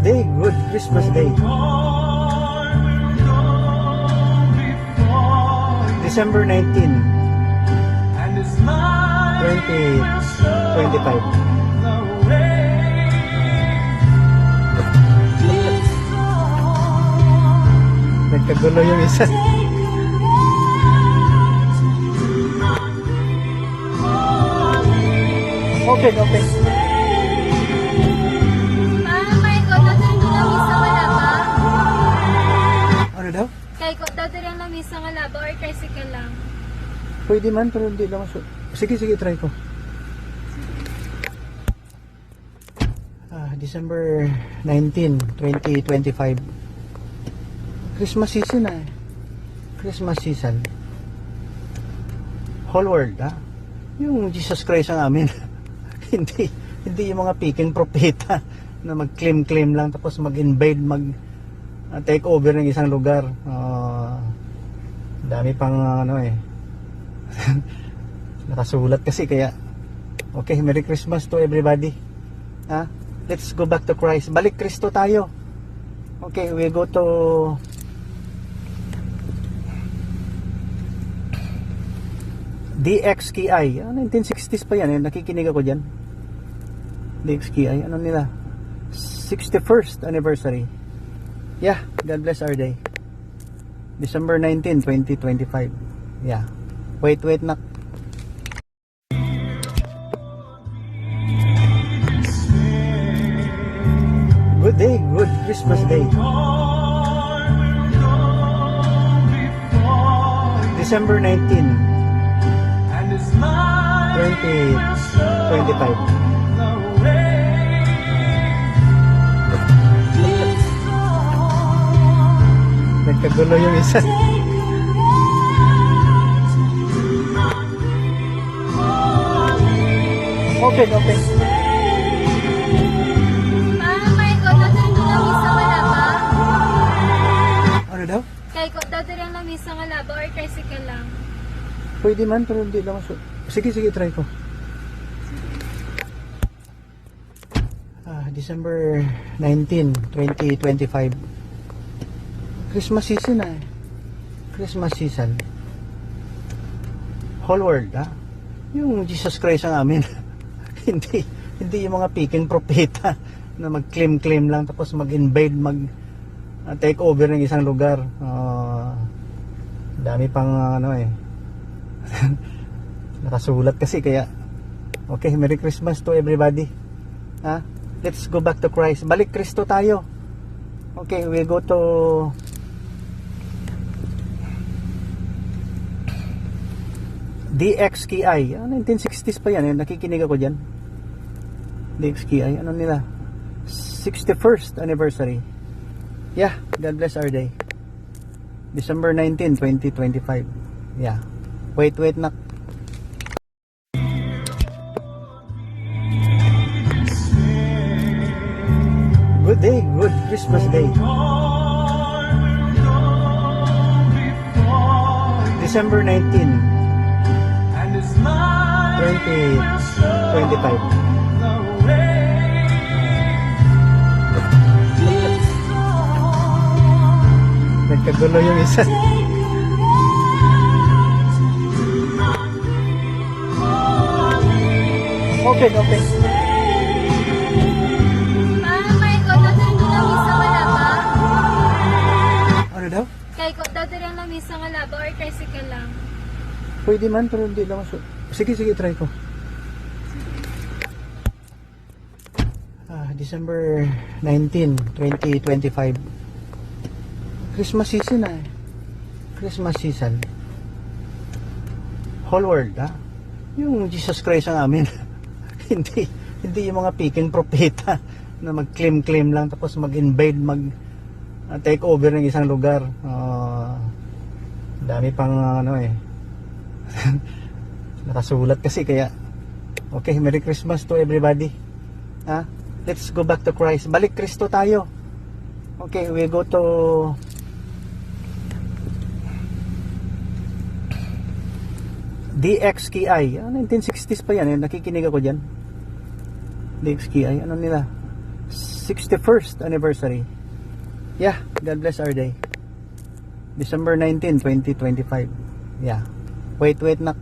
Good day, good Christmas day. December 19, 2025. Nagkagulo yung isa. Okay, okay. May ko dati rin na misa nga laba. Ano daw? Kay ko dati rin na misa nga laba or tricycle lang. Pwede man, pero hindi lang. Sige, try ko. December 19, 2025. Christmas season na eh. Christmas season. Whole world, ha? Yung Jesus Christ ang amin. hindi yung mga peking propeta na mag-claim lang tapos mag-invade, take over ng isang lugar. Dami pang ano eh. Nakasulat kasi kaya. Okay, Merry Christmas to everybody. Ha? Let's go back to Christ. Balik Kristo tayo. Okay, we go to DXKI. 1960s pa yan. Nakikinig ako dyan. DXKI. Ano nila? 61st anniversary. Yeah, God bless our day. December 19, 2025. Yeah. Wait, nak. Good day, good Christmas day. December 19, 2025. Nagkagulo yung isa. Okay, okay. May ko dati rin na misa nga laba. Ano daw? Kay ko dati rin na misa nga laba or tricycle lang. Pwede man, pero hindi lang. Sige, try ko. December 19, 2025. Christmas season na eh. Christmas season. Whole world, ha? Yung Jesus Christ ang amin. hindi yung mga peking propeta na mag-claim lang tapos mag-invade, take over ng isang lugar. Dami pang ano eh. Nakasulat kasi kaya. Okay, Merry Christmas to everybody. Ha? Let's go back to Christ. Balik Kristo tayo. Okay, we go to DXKI. 1960s pa yan. Nakikinig ako dyan. DXKI. Ano nila? 61st anniversary. Yeah, God bless our day. December 19, 2025. Yeah. Wait, nak. Good day, good Christmas day. December 19, 2025. Nagkagulo yung isa. Okay, okay. May ko dati rin na misa nga laba. Ano daw? Kay ko dati rin na misa nga laba or tricycle lang. Pwede man, pero hindi lang. Sige, try ko. December 19, 2025. Christmas season na eh. Christmas season. Whole world, ha? Yung Jesus Christ ang amin. hindi yung mga peking propeta na mag-claim lang tapos mag-invade, take over ng isang lugar. Dami pang ano eh. Nakasulat kasi kaya. Okay, Merry Christmas to everybody. Ha? Let's go back to Christ. Balik Kristo tayo. Okay, we go to DXKI. 1960s pa yan. Nakikinig ako dyan. DXKI. Ano nila? 61st anniversary. Yeah, God bless our day. December 19, 2025. Yeah. Wait, nak.